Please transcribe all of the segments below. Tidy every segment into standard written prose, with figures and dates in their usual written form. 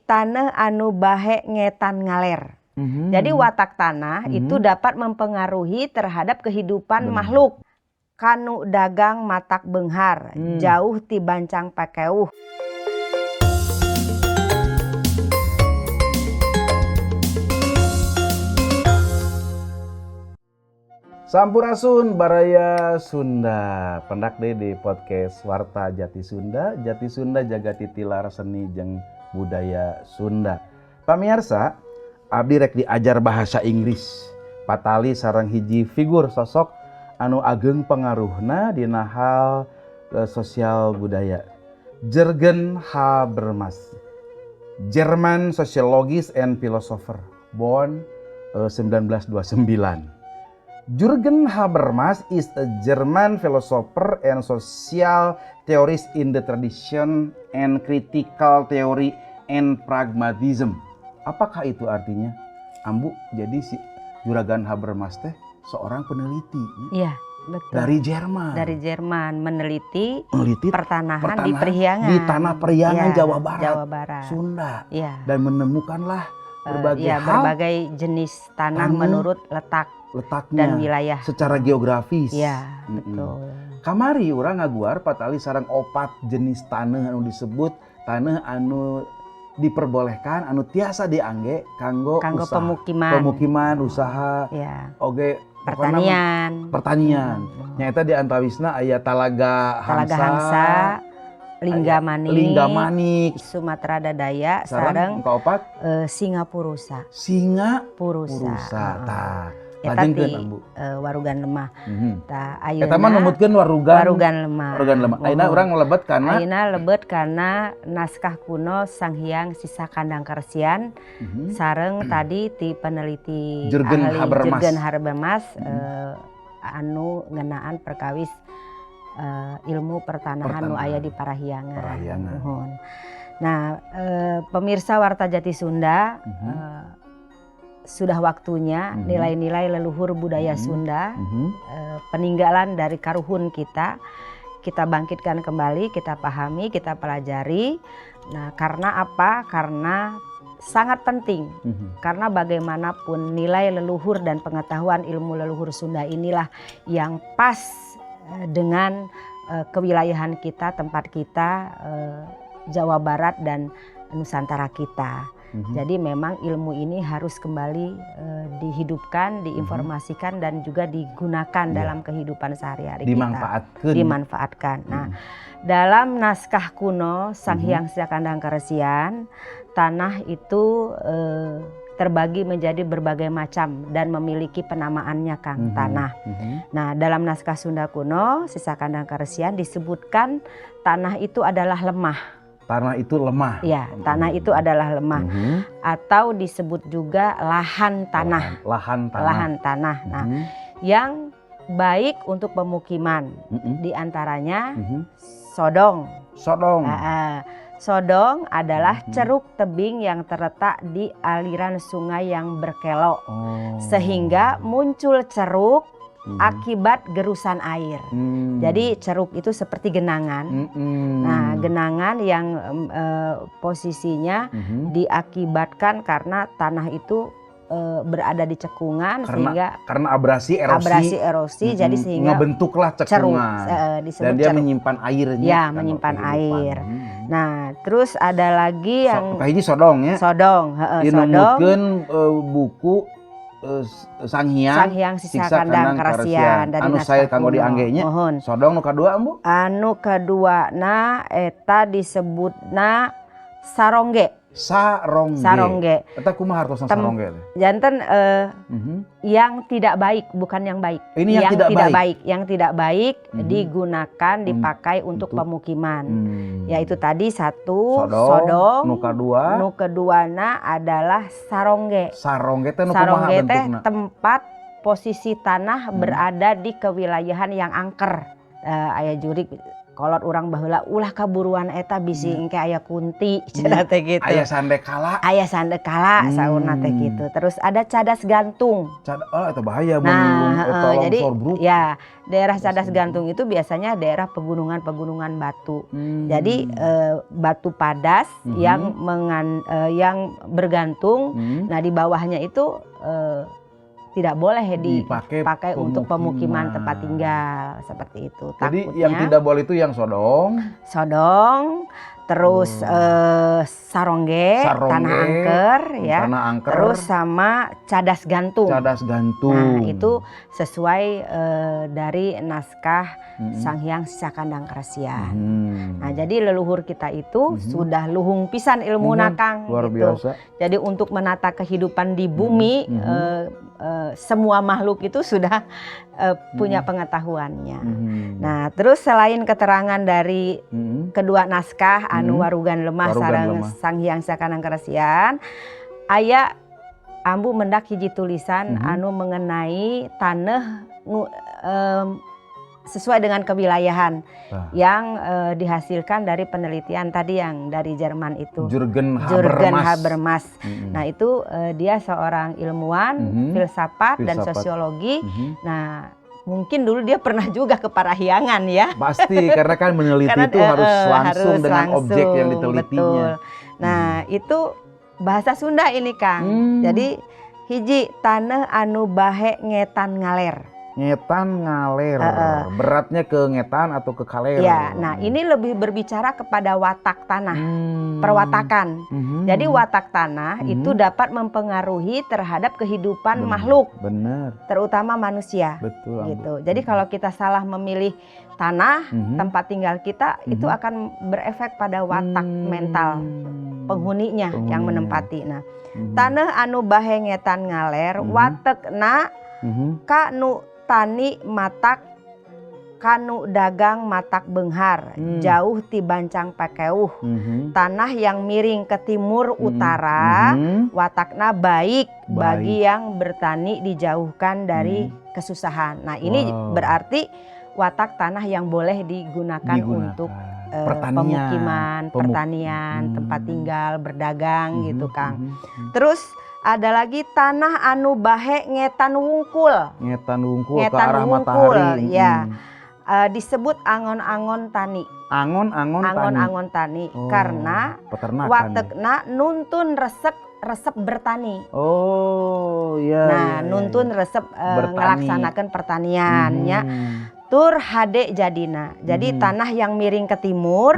tanah anu bahe ngetan ngaler. Jadi watak tanah itu dapat mempengaruhi terhadap kehidupan makhluk. Kanu dagang matak beunghar, jauh ti bancang pakeuh. Sampurasun Baraya Sunda, pendak deh di podcast Warta Jati Sunda jaga titilar seni jeung budaya Sunda. Pamirsa, abdi rek diajar bahasa Inggris. Patali sareng hiji figur sosok anu ageng pengaruhna dina hal sosial budaya. Jürgen Habermas, German sociologist and philosopher, born 1929. Jürgen Habermas is a German philosopher and social theorist in the tradition and critical theory and pragmatism. Apakah itu artinya? Ambu, jadi si Jürgen Habermas teh seorang peneliti. Iya, betul. Dari Jerman. Meneliti pertanahan di Priangan. Di tanah Priangan, ya, Jawa Barat. Sunda. Ya. Dan menemukanlah berbagai jenis tanah menurut letaknya dan wilayah secara geografis. Ya, betul. Kamari urang ngaguar patali sareng opat jenis tanah anu disebut tanah anu diperbolehkan anu tiasa diangge kanggo pemukiman usaha ya. Oge pertanian. Nyaeta di antawisna aya Talaga Hangsa, Linggamanik, Sumatera Dadaya, sareng kaopat Singapurusa. Tah, eta ti Warugan Lemah. Tah ayeuna eta mah numutkeun Warugan Lemah. Ayeuna urang lebet kana naskah kuno Sang Hyang Sisa Kandang Karesian sareng tadi ti peneliti Jürgen Habermas anu ngeunaan perkawis ilmu pertanahan nu aya di Parahyangan. Nah, pemirsa Warta Jati Sunda, sudah waktunya nilai-nilai leluhur budaya Sunda, peninggalan dari karuhun kita bangkitkan kembali, kita pahami, kita pelajari. Nah, karena apa? Karena sangat penting. Karena bagaimanapun nilai leluhur dan pengetahuan ilmu leluhur Sunda inilah yang pas dengan kewilayahan kita, tempat kita, Jawa Barat dan Nusantara kita. Jadi memang ilmu ini harus kembali dihidupkan, diinformasikan dan juga digunakan dalam kehidupan sehari-hari kita. Dimanfaatkan. Nah, dalam naskah kuno Sang Hyang Sisa Kandang Karesian, tanah itu terbagi menjadi berbagai macam dan memiliki penamaannya, Kang, tanah. Nah, dalam naskah Sunda kuno Sisa Kandang Karesian disebutkan tanah itu adalah lemah. Tanah itu lemah. Ya, tanah itu adalah lemah. Atau disebut juga lahan tanah. Lahan tanah. Nah, yang baik untuk pemukiman. Di antaranya sodong. Sodong adalah ceruk tebing yang terletak di aliran sungai yang berkelok. Sehingga muncul ceruk akibat gerusan air. Jadi ceruk itu seperti genangan. Nah, genangan yang posisinya diakibatkan karena tanah itu berada di cekungan karena abrasi erosi jadi sehingga ngebentuklah cekungan dan dia ceruk. Menyimpan airnya. Ya, menyimpan air. Nah, terus ada lagi yang ini sodong ya. Sodong. Buku Sang Hyang Sisa Kandang Karesian dari anu saya kanggo dianggenya. Sodong nu kadua, Ambu? Anu kaduana eta disebutna sarongge. Eta kumaha hartosna sarongge? Janten yang tidak baik, bukan yang baik. Ini yang tidak baik digunakan, dipakai untuk pemukiman. Yaitu tadi satu sodong, nu keduana adalah sarongge. Sarongge teh nu kumaha bentukna? Tempat posisi tanah berada di kewilayahan yang angker. Aya jurig kolot urang baheula ulah kaburuan eta bisi engke aya kunti cenah teh gitu. Aya sandekala. Aya sandekala saurna teh gitu. Terus ada cadas gantung. Eta bahaya jadi longsor ya daerah cadas gantung itu biasanya daerah pegunungan batu. Jadi batu padas yang bergantung. Nah di bawahnya itu tidak boleh dipakai untuk pemukiman tempat tinggal seperti itu. Jadi takutnya, yang tidak boleh itu yang sodong, terus sarongge, tanah angker, ya, terus sama cadas gantung. Nah itu sesuai dari naskah Sang Hyang Cakandang Karesian. Nah jadi leluhur kita itu sudah luhung pisan ilmu nakang. Luar biasa. Jadi untuk menata kehidupan di bumi, semua makhluk itu sudah punya pengetahuannya. Nah terus selain keterangan dari kedua naskah anu Warugan Lemah sareng Sang Hyang Cakandang Karesian, aya ambu mendak hiji tulisan anu mengenai tanah sesuai dengan kewilayahan yang dihasilkan dari penelitian tadi yang dari Jerman itu, Jürgen Habermas. Nah itu dia seorang ilmuwan, filsafat dan sosiologi. Nah mungkin dulu dia pernah juga ke Parahyangan ya. Pasti karena kan meneliti itu harus langsung dengan objek yang ditelitinya. Betul. Nah itu bahasa Sunda ini Kang. Jadi hiji tanah anu bahe ngetan ngaler. Ngetan ngaler, beratnya ke ngetan atau ke kaler? Ya, nah ini lebih berbicara kepada watak tanah, perwatakan. Jadi watak tanah itu dapat mempengaruhi terhadap kehidupan makhluk, terutama manusia. Betul. Gitu. Jadi kalau kita salah memilih tanah, tempat tinggal kita, itu akan berefek pada watak mental penghuninya yang menempati. Nah, tanah anu bahe ngetan ngaler, watekna ka nu tani matak kanu dagang matak benghar jauh ti bancang pakeuh tanah yang miring ke timur utara watakna baik bagi yang bertani dijauhkan dari kesusahan. Nah ini berarti watak tanah yang boleh digunakan untuk pemukiman, pertanian, tempat tinggal, berdagang gitu Kang. Terus ada lagi tanah anu bahe ngetan wungkul. Ngetan wungkul ke arah matahari. Ya. Disebut angon-angon tani. Angon-angon tani. Karena watekna nuntun resep bertani. Oh iya. Nah nuntun resep ngelaksanakan pertaniannya. Tur hade jadina. Jadi tanah yang miring ke timur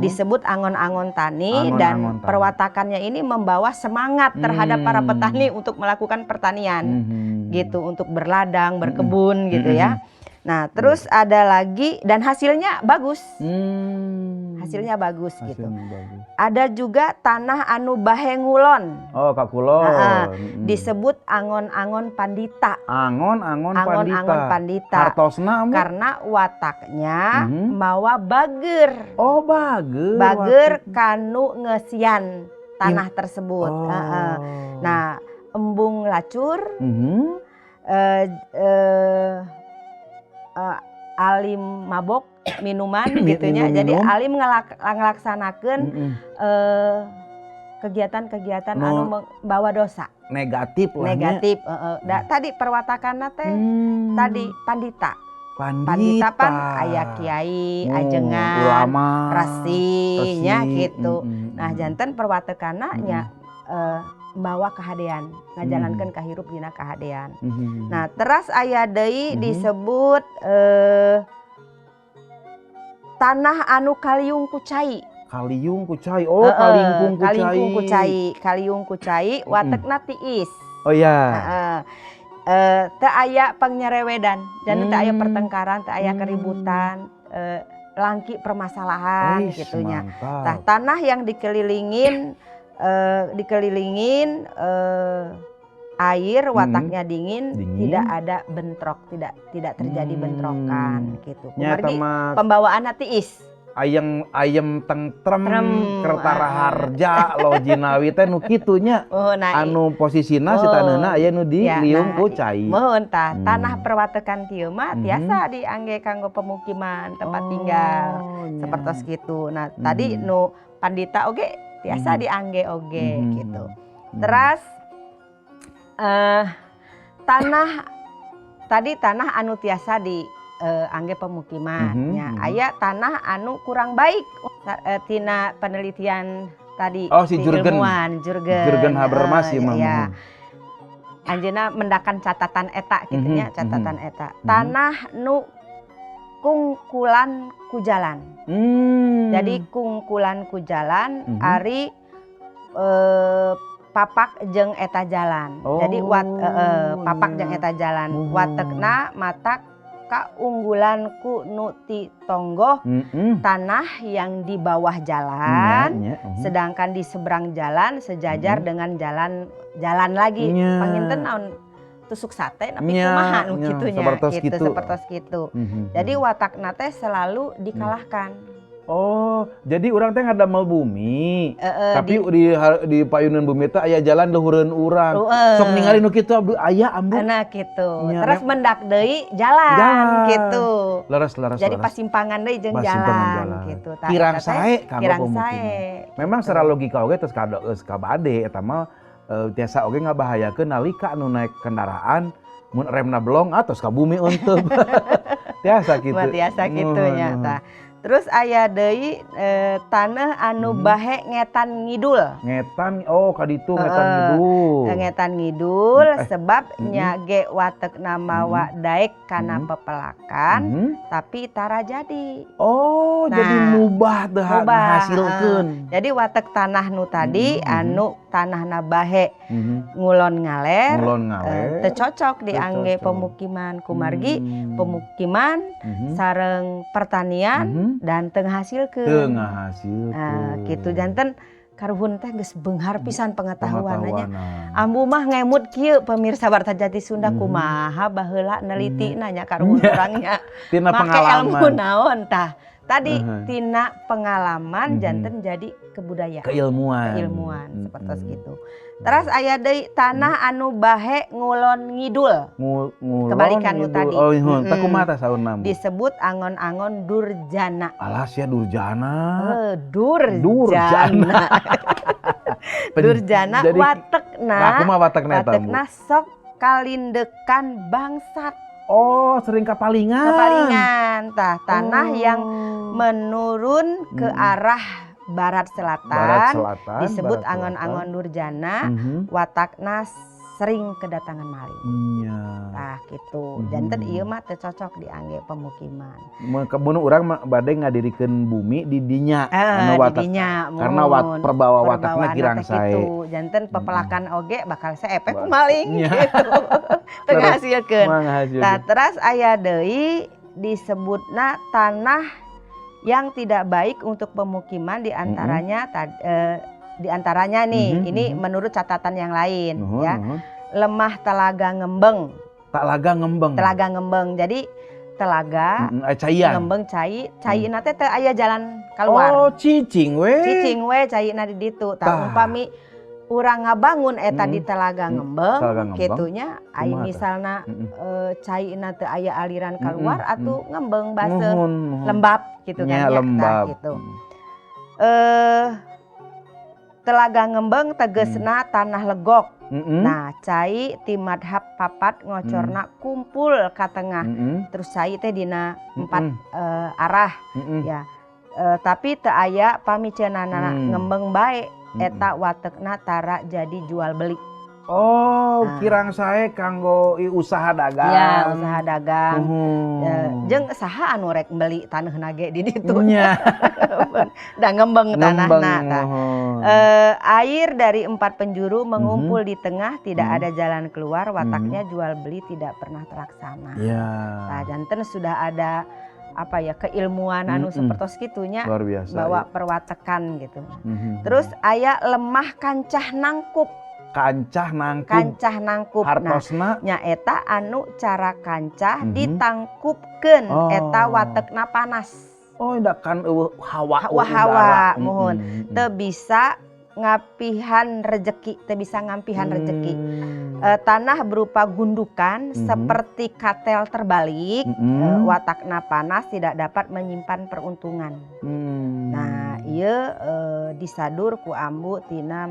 disebut angon-angon tani dan perwatakannya ini membawa semangat terhadap para petani untuk melakukan pertanian. Gitu, untuk berladang, berkebun gitu ya. Nah, terus ada lagi dan hasilnya bagus. Hasilnya bagus gitu. Ada juga tanah anu bahe ngulon. Oh, kakulon. Disebut angon-angon pandita. Angon-angon pandita. Hartosna karena wataknya mawa bager. Oh, bager. Bager kanu ngesian tanah tersebut. Nah, embung lacur. Alim mabok minuman gitunya. Jadi alim ngelaksanakan kegiatan-kegiatan anu membawa dosa. Negatif. Tadi perwatakanna teh tadi pandita. Pandita pan aya kiai, ajengan, ulama, rasinya gitu. Nah janten perwatakanna nya bawa kahadean, ngajalankan kahirup dina kahadean. Nah, teras aya deui disebut tanah anu kaliung kucai. Kaliung kucai. Oh, kaliung kucai watekna tiis. Oh iya. Teu aya pangyerewedan dan teu aya pertengkaran, teu aya keributan, langki permasalahan gitunya. Nah, tanah yang dikelilingin air, wataknya dingin, tidak ada bentrok, tidak terjadi bentrokan gitu. Kumargi pembawaan tiis. ayem tentrem Trem, kertara harja lo jinawi teh nu kitu nya. Anu posisina si taneuhna aya nu di liung ku cai. Mohon tah tanah perwatekan kieu mah tiasa diangge kanggo pemukiman tempat tinggal sapertos kitu. Nah tadi nu pandita oge tiasa diangge oge gitu. Terus tanah anu tiasa di angge pemukiman nya aya tanah anu kurang baik tina penelitian tadi si Jurgen Habermas ya. Anjeunna mendakan catatan eta kitu nya catatan eta. Tanah nu kungkulan ku jalan. Jadi kungkulan ku jalan ari papak jeung eta jalan. Jadi papak jeung eta jalan. Watekna matak kaunggulanku nu ti tonggoh tanah yang di bawah jalan, sedangkan di seberang jalan sejajar dengan jalan lagi. Panginten naon tusuk sate tapi kumaha nu kitu nya gitu sapertos kitu. Jadi watakna teh selalu dikalahkan. Jadi urang teh ngadamel bumi, tapi di payunan bumi teh aya jalan luhureun urang. Sok ningali nu kitu aya ambu. Nah kitu. Terus mendak deui jalan gitu. Leres. Jadi pasimpangan deui jeung jalan gitu. Kirang sae kirang sae. Memang secara logika oge tos kabade eta mah tiasa oge ngabahayakeun nalika anu naik kendaraan mun remna blong tos ka bumi eunteup. Tiasa kitu. Tiasa kitu nya tah. Terus aya deui tanah anu bahe ngetan ngidul. Ngetan kaditu ngetan ngidul. Ngetan ngidul sebab nya ge watekna mawa daek kana pepelakan tapi tara jadi. Jadi mubah teu hasilkeun. Jadi watek tanah nu tadi anu tanahna bahe ngulon ngaler teu cocok diangge pemukiman kumargi pemukiman sareng pertanian dan teu ngahasilkeun. Gitu janten karuhun teh geus beunghar pisan pengetahuannya. Ambu mah ngemut kieu pemirsa Warta Jati Sunda kumaha baheula neliti nanya karuhun urangnya. Tina pengalaman. Make ilmu naon tah? Tadi tina pengalaman janten jadi kebudayaan. Keilmuan sapertos kitu. Terus aya deui tanah anu bahe ngulon ngidul. Kebalikan nu tadi. Tah kumaha tah saurna? Disebut angon-angon durjana. Alas ya durjana. Durjana. Durjana watekna. Nah, kumaha watekna eta? Watekna sok kalindekan bangsat. Sering kapalingan. Kapalingan tah tanah yang menurun ke arah barat selatan disebut angon-angon durjana. Watakna sering kedatangan maling. Tah gitu. Janten ieu mah teu cocok diangge pemukiman. Mun urang bade ngadirikeun bumi di dinya karena perbawa watakna kirang sae. Janten pepelakan oge bakal saepek ku maling gitu. Teu ngahasilkeun. Tah terus aya deui disebutna tanah yang tidak baik untuk pemukiman diantaranya nih ini menurut catatan yang lain ya. Lemah telaga ngembeng. Telaga ngembeng. Jadi telaga ngembeng caina teh teu aya jalan keluar. Cicing we caina di ditu. Tah upami urang ngabangun eta di telaga ngembeng kitunya ai misalna caina teu aya aliran keluar atuh ngembeng baseuh lembab gitu kan ya gitu. Telaga ngembeng tegesna tanah legok. Nah cai ti madhab papat ngocorna kumpul ka tengah. Terus cai teh dina 4 arah ya. Tapi teu aya pamiceunana ngembeng bae. Eta watekna tara jadi jual beli. Kirang sae kanggo usaha dagang. Ya, usaha dagang. Jeung saha anu rek beli taneuhna ge di ditu nya. Da ngembeng tanahna tah. Air dari 4 penjuru mengumpul di tengah, tidak ada jalan keluar, wataknya jual beli tidak pernah terlaksana. Nah, janten sudah ada keilmuan anu sapertos kitunya bawa perwatekan gitu. Terus aya lemah kancah nangkup. Kancah nangkup hartosna nyaeta anu cara kancah ditangkupkeun eta watekna panas. Oh, indakan hawa hawa mohon teu bisa ngampihan rezeki, tanah berupa gundukan seperti katel terbalik, watakna panas tidak dapat menyimpan peruntungan. Nah, ieu disadur ku ambu tina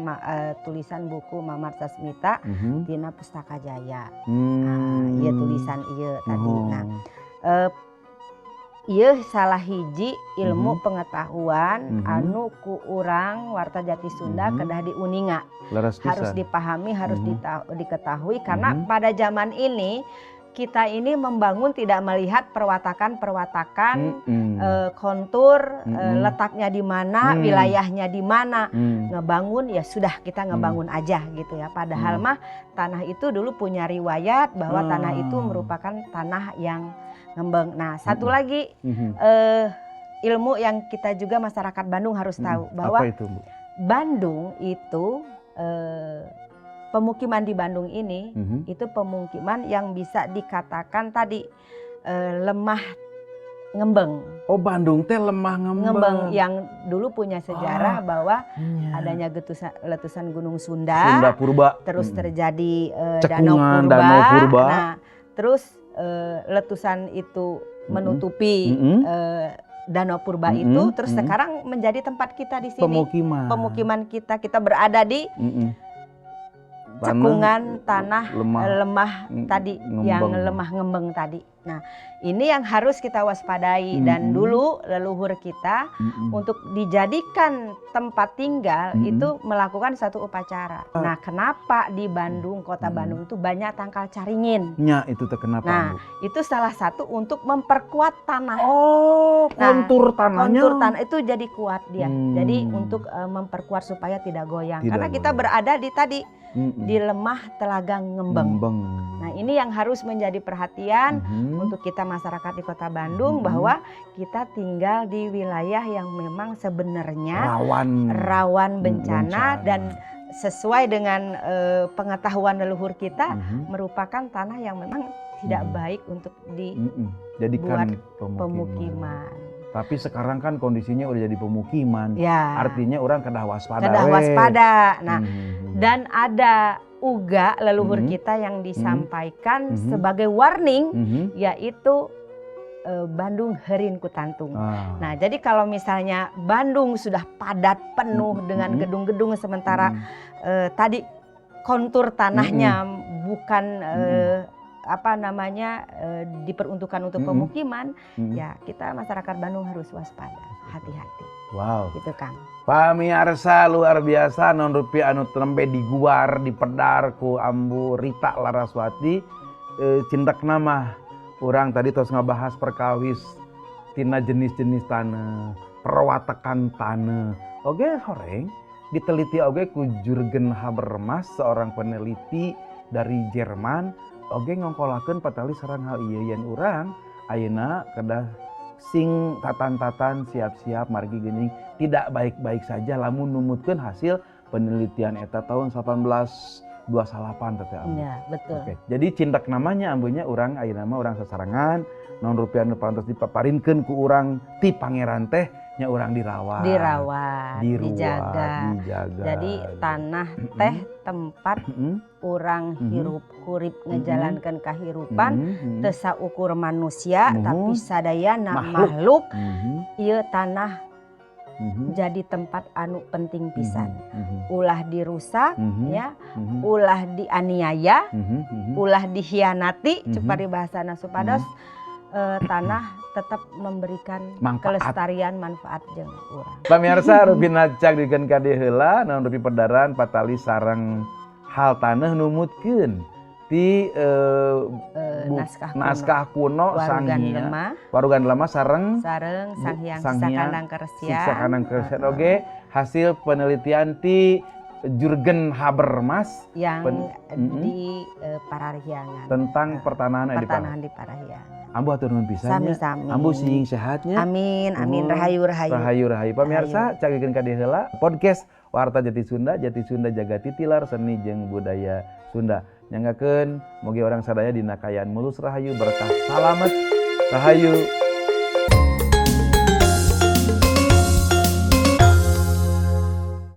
tulisan buku Mamat Sasmita tina Pustaka Jaya. Nah, ieu tulisan ieu tadi. Nah, ieu salah hiji ilmu pengetahuan anu ku urang warta Jati Sunda kedah diuninga. Harus dipahami, harus diketahui karena pada zaman ini kita ini membangun tidak melihat perwatakan, kontur, letaknya di mana, wilayahnya di mana. Ngebangun ya sudah kita ngebangun aja gitu ya. Padahal mah tanah itu dulu punya riwayat bahwa tanah itu merupakan tanah yang ngembang. Nah, satu lagi ilmu yang kita juga masyarakat Bandung harus tahu bahwa apa itu, Bu? Bandung itu pemukiman di Bandung ini itu pemukiman yang bisa dikatakan tadi lemah ngembeng. Oh, Bandung teh lemah ngembeng. Yang dulu punya sejarah bahwa adanya letusan Gunung Sunda Purba. Terus terjadi Cekungan, Danau Purba. Purba. Nah, terus letusan itu menutupi Danau Purba itu, terus sekarang menjadi tempat kita di sini. Pemukiman kita berada di cekungan tanah lemah tadi, yang lemah ngembeng tadi. Nah, ini yang harus kita waspadai. Dan dulu leluhur kita untuk dijadikan tempat tinggal itu melakukan satu upacara. Nah, kenapa di Bandung, kota Bandung itu banyak tangkal caringin? Ya, itu tuh kenapa? Nah, itu salah satu untuk memperkuat tanah. Oh, kontur tanahnya. Kontur tanah itu jadi kuat dia. Jadi untuk memperkuat supaya tidak goyang. Karena kita berada di tadi di lemah telaga ngembeng. Nah, ini yang harus menjadi perhatian untuk kita masyarakat di Kota Bandung bahwa kita tinggal di wilayah yang memang sebenarnya rawan bencana dan sesuai dengan pengetahuan leluhur kita merupakan tanah yang memang tidak baik untuk dibuat pemukiman. Tapi sekarang kan kondisinya udah jadi pemukiman. Ya. Artinya orang kedah waspada. Nah, dan ada uga leluhur kita yang disampaikan sebagai warning, yaitu Bandung heureun ku tantung. Nah, jadi kalau misalnya Bandung sudah padat penuh dengan gedung-gedung sementara tadi kontur tanahnya bukan diperuntukkan untuk pemukiman, ya kita masyarakat Bandung harus waspada, hati-hati. Wow. Gitu Kang. Pamirsa luar biasa non rupi anu tempe diguar di pedar ku ambu Rita Laraswati. Cindak nama orang tadi tos ngabahas perkawis tina jenis-jenis tanah, perwatakan tanah. Oke, horeng diteliti oge ku Jürgen Habermas, seorang peneliti dari Jerman. Oge ngongkolakeun patali sareng hal ieu yen urang ayeuna kedah sing tatan-tatan siap-siap margi geuning tidak baik-baik saja lamun numutkeun hasil penelitian eta tahun 1828 teh ambu. Iya, betul. Oke. Jadi cindak namanya ambunya urang ayeuna mah urang sasarangan non rupiah nu parantos dipaparinkeun ku urang ti pangeran teh nya urang dirawat, dijaga. Jadi tanah teh tempat urang hirup hurip ngejalankan kahirupan teu saukur manusia tapi sadayana makhluk ieu tanah jadi tempat anu penting pisan. Ulah dirusak ya, ulah dianiaya, ulah dihianati cepari bahasana supados tanah tetap memberikan kelestarian manfaat jeung urang. Pamirsa rupi nacak dikeun ka dieu heula naon rupi pedaran patali sareng hal tanah numutkeun ti naskah kuno Warugan Lemah sareng Sang Hyang Sakandang Keresian oge hasil penelitian ti Jürgen Habermas yang di Parahyangan tentang pertanahan di Parahyangan. Ambu hatur nuhun pisan. Sami-sami. Ambu sing sehatnya. Amin, rahayu. Pamirsa cagikeun ka dieu heula podcast Warta Jati Sunda jaga titilar seni jeung budaya Sunda. Nyanggakeun mugi orang sadaya dina kayaan mulus rahayu berkah salamet rahayu.